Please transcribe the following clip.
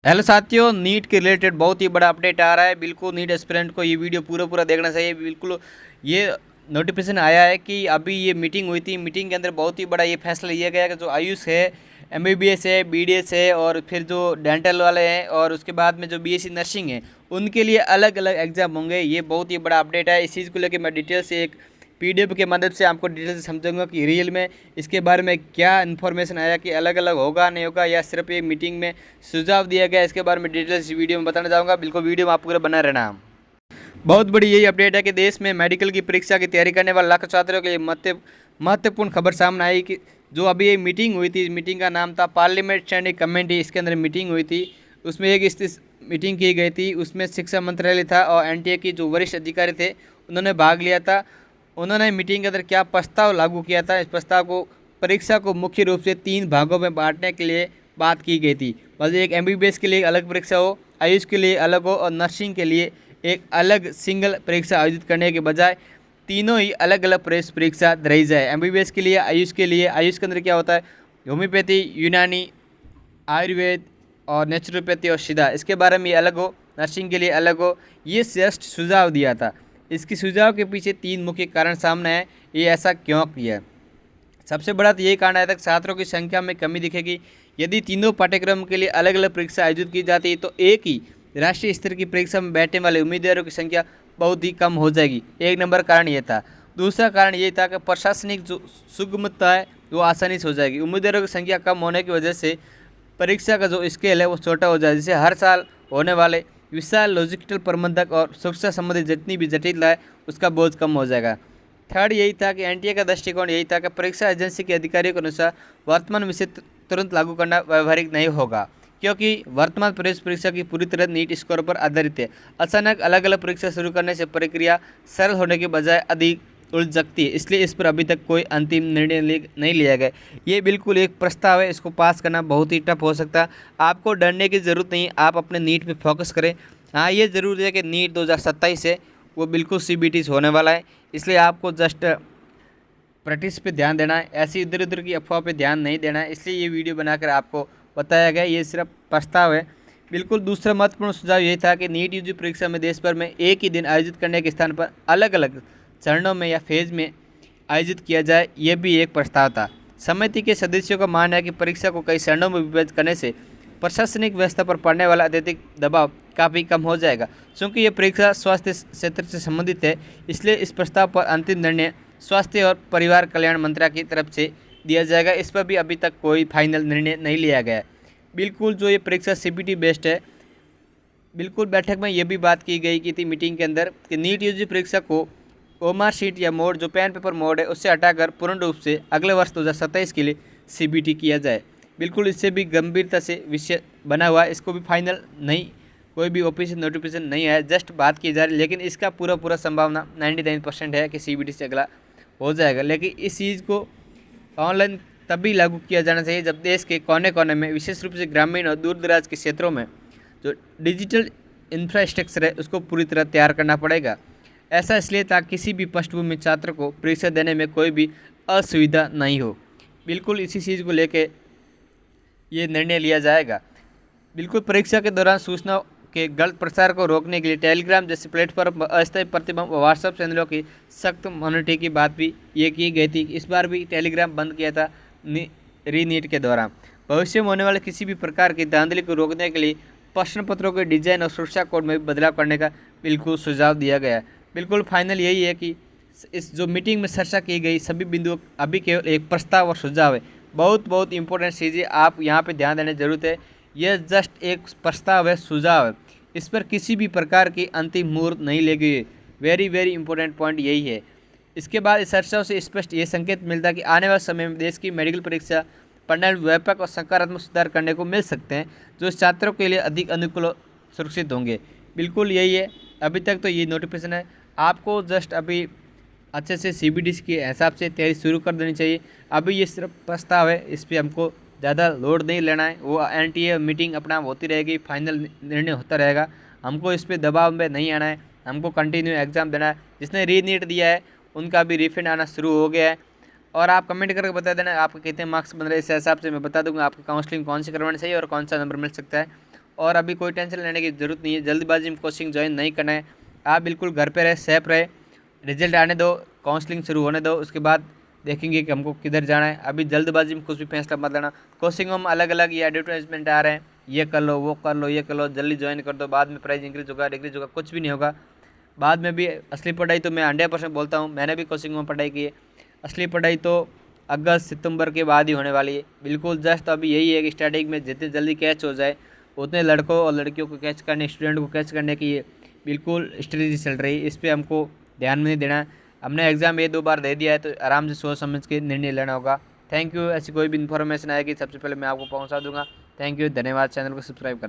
Hello साथियों, NEET के related बहुत ही बड़ा अपडेट आ रहा है। बिल्कुल नीट एस्पिरेंट को ये वीडियो पूरा देखना चाहिए। बिल्कुल ये नोटिफिकेशन आया है कि अभी ये मीटिंग हुई थी। मीटिंग के अंदर बहुत ही बड़ा ये फैसला लिया गया कि जो आयुष है, एमबीबीएस है, बीडीएस है और फिर जो डेंटल वाले हैं और उसके बाद में जो बीएससी नर्सिंग है, उनके लिए अलग अलग एग्जाम होंगे। ये बहुत ही बड़ा अपडेट है। इस चीज़ को लेकर मैं डिटेल से एक पीडीएफ के मदद से आपको डिटेल से समझाऊंगा कि रियल में इसके बारे में क्या इन्फॉर्मेशन आया, कि अलग अलग होगा नहीं होगा या सिर्फ एक मीटिंग में सुझाव दिया गया। इसके बारे में डिटेल इस वीडियो में बताना चाहूँगा। बिल्कुल वीडियो में आप पूरा बना रहना। बहुत बड़ी यही अपडेट है कि देश में मेडिकल की परीक्षा की तैयारी करने वाले लाखों छात्रों के लिए महत्वपूर्ण खबर सामने आई कि जो अभी ये मीटिंग हुई थी, इस मीटिंग का नाम था पार्लियामेंट स्टैंडिंग कमेटी। इसके अंदर मीटिंग हुई थी, उसमें एक इस मीटिंग की गई थी। उसमें शिक्षा मंत्रालय था और एनटीए की जो वरिष्ठ अधिकारी थे उन्होंने भाग लिया था। उन्होंने मीटिंग के अंदर क्या प्रस्ताव लागू किया था, इस प्रस्ताव को परीक्षा को मुख्य रूप से 3 भागों में बांटने के लिए बात की गई थी। मतलब एक एमबीबीएस के लिए अलग परीक्षा हो, आयुष के लिए अलग हो और नर्सिंग के लिए एक अलग सिंगल परीक्षा आयोजित करने के बजाय तीनों ही अलग अलग परीक्षा कराई जाए। एमबीबीएस के लिए, आयुष के लिए, आयुष के अंदर क्या होता है, होम्योपैथी, यूनानी, आयुर्वेद और नेचुरोपैथी और सीधा, इसके बारे में ये अलग हो, नर्सिंग के लिए अलग हो। ये जस्ट सुझाव दिया था। इसकी सुझाव के पीछे 3 मुख्य कारण सामने हैं। ये ऐसा क्यों किया? सबसे बड़ा तो यही कारण आया था कि छात्रों की संख्या में कमी दिखेगी। यदि तीनों पाठ्यक्रम के लिए अलग अलग परीक्षा आयोजित की जाती है तो एक ही राष्ट्रीय स्तर की परीक्षा में बैठने वाले उम्मीदवारों की संख्या बहुत ही कम हो जाएगी। एक नंबर कारण ये था। दूसरा कारण ये था कि प्रशासनिक जो सुगमता है वो आसानी से हो जाएगी। उम्मीदवारों की संख्या कम होने की वजह से परीक्षा का जो स्केल है वो छोटा हो जाए, जिससे हर साल होने वाले विशाल लॉजिस्टिकल प्रबंधक और सुरक्षा संबंधी जितनी भी जटिलता है उसका बोझ कम हो जाएगा। थर्ड यही था कि एनटीए का दृष्टिकोण यही था कि परीक्षा एजेंसी के अधिकारियों के अनुसार वर्तमान विषय तुरंत लागू करना व्यवहारिक नहीं होगा, क्योंकि वर्तमान प्रवेश परीक्षा की पूरी तरह नीट स्कोर पर आधारित है। अचानक अलग अलग परीक्षा शुरू करने से प्रक्रिया सरल होने के बजाय अधिक उलझ सकती है। इसलिए इस पर अभी तक कोई अंतिम निर्णय नहीं लिया गया। ये बिल्कुल एक प्रस्ताव है, इसको पास करना बहुत ही टफ हो सकता है। आपको डरने की ज़रूरत नहीं, आप अपने नीट पे फोकस करें। हाँ, ये ज़रूर है कि नीट 2027 है वो बिल्कुल सीबीटी होने वाला है, इसलिए आपको जस्ट प्रैक्टिस पे ध्यान देना है, ऐसी इधर उधर की अफवाह पे ध्यान नहीं देना है। इसलिए ये वीडियो बनाकर आपको बताया गया, ये सिर्फ प्रस्ताव है। बिल्कुल दूसरा महत्वपूर्ण सुझाव ये था कि नीट यूजी परीक्षा में देश भर में एक ही दिन आयोजित करने के स्थान पर अलग अलग चरणों में या फेज में आयोजित किया जाए, यह भी एक प्रस्ताव था। समिति के सदस्यों का मानना है कि परीक्षा को कई चरणों में विभाजित करने से प्रशासनिक व्यवस्था पर पड़ने वाला अत्यधिक दबाव काफ़ी कम हो जाएगा। चूँकि यह परीक्षा स्वास्थ्य क्षेत्र से संबंधित है, इसलिए इस प्रस्ताव पर अंतिम निर्णय स्वास्थ्य और परिवार कल्याण मंत्रालय की तरफ से दिया जाएगा। इस पर भी अभी तक कोई फाइनल निर्णय नहीं लिया गया है। बिल्कुल जो ये परीक्षा सीबीटी बेस्ड है। बिल्कुल बैठक में ये भी बात की गई की थी मीटिंग के अंदर कि नीट यूजी परीक्षा को ओमार शीट या मोड जो पेन पेपर मोड है उससे हटाकर पूर्ण रूप से अगले वर्ष 2027 के लिए सीबीटी किया जाए। बिल्कुल इससे भी गंभीरता से विषय बना हुआ है। इसको भी फाइनल नहीं, कोई भी ऑफिशियल नोटिफिकेशन नहीं है, जस्ट बात की जा रही है। लेकिन इसका पूरा संभावना 99% है कि सीबीटी से अगला हो जाएगा। लेकिन इस चीज़ को ऑनलाइन तभी लागू किया जाना चाहिए जब देश के कोने कोने में, विशेष रूप से ग्रामीण और दूर दराज के क्षेत्रों में जो डिजिटल इंफ्रास्ट्रक्चर है उसको पूरी तरह तैयार करना पड़ेगा। ऐसा इसलिए ताकि किसी भी पृष्ठभूमि छात्र को परीक्षा देने में कोई भी असुविधा नहीं हो। बिल्कुल इसी चीज़ को लेके ये निर्णय लिया जाएगा। बिल्कुल परीक्षा के दौरान सूचनाओं के गलत प्रसार को रोकने के लिए टेलीग्राम जैसे प्लेटफॉर्म पर अस्थायी प्रतिबंध व व्हाट्सएप चैनलों की सख्त मॉनिटरिंग की बात भी ये की गई थी। इस बार भी टेलीग्राम बंद किया था रीनीट के दौरान। भविष्य में होने वाले किसी भी प्रकार की धांधली को रोकने के लिए प्रश्न पत्रों के डिजाइन और सुरक्षा कोड में भी बदलाव करने का बिल्कुल सुझाव दिया गया है। बिल्कुल फाइनल यही है कि इस जो मीटिंग में चर्चा की गई सभी बिंदु अभी केवल एक प्रस्ताव और सुझाव है। बहुत इंपॉर्टेंट चीज़ें आप यहाँ पे ध्यान देने की जरूरत है। यह जस्ट एक प्रस्ताव है, सुझाव है, इस पर किसी भी प्रकार की अंतिम मुहूर्त नहीं ले गई है। वेरी इंपॉर्टेंट पॉइंट यही है। इसके बाद इस चर्चाओं से स्पष्ट ये संकेत मिलता है कि आने वाले समय में देश की मेडिकल परीक्षा प्रणाली में व्यापक और सकारात्मक सुधार करने को मिल सकते हैं, जो छात्रों के लिए अधिक अनुकूल और सुरक्षित होंगे। बिल्कुल यही है। अभी तक तो ये नोटिफिकेशन है, आपको जस्ट अभी अच्छे से सीबीटी के हिसाब से तैयारी शुरू कर देनी चाहिए। अभी ये सिर्फ प्रस्ताव है, इस पर हमको ज़्यादा लोड नहीं लेना है। वो एनटीए मीटिंग अपना होती रहेगी, फाइनल निर्णय होता रहेगा। हमको इस पर दबाव में नहीं आना है, हमको कंटिन्यू एग्ज़ाम देना है। जिसने रीनीट दिया है उनका भी रिफंड आना शुरू हो गया है। और आप कमेंट करके बता देना आपके कितने मार्क्स बन रहे हैं, इस हिसाब से मैं बता दूंगा आपकी काउंसलिंग कौन सी करवानी चाहिए और कौन सा नंबर मिल सकता है। और अभी कोई टेंशन लेने की ज़रूरत नहीं है, जल्दबाजी में कोचिंग ज्वाइन नहीं करना है। आप बिल्कुल घर पे रहे, सेफ रहे, रिजल्ट आने दो, काउंसलिंग शुरू होने दो, उसके बाद देखेंगे कि हमको किधर जाना है। अभी जल्दबाजी में कुछ भी फैसला मत लेना। कोचिंगों में अलग अलग ये एडवर्टाइजमेंट आ रहे हैं, ये कर लो, वो कर लो, ये कर लो, जल्दी ज्वाइन कर दो, बाद में प्राइस इंक्रीज होगा, डिक्रीज होगा, कुछ भी नहीं होगा। बाद में भी असली पढ़ाई तो मैं 100% बोलता हूँ, मैंने भी कोचिंग में पढ़ाई की है। असली पढ़ाई तो अगस्त सितंबर के बाद ही होने वाली है। बिल्कुल जस्ट अभी यही है कि स्टार्टिंग में जितनी जल्दी कैच हो जाए उतने लड़कों और लड़कियों को कैच करने, स्टूडेंट को कैच करने की ये बिल्कुल स्ट्रेटजी चल रही है। इस पर हमको ध्यान में नहीं देना है। हमने एग्ज़ाम 1-2 बार दे दिया है तो आराम से सोच समझ के निर्णय लेना होगा। Thank you. ऐसी कोई भी इन्फॉर्मेशन आएगी सबसे पहले मैं आपको पहुंचा दूंगा। थैंक यू, धन्यवाद। चैनल को सब्सक्राइब कर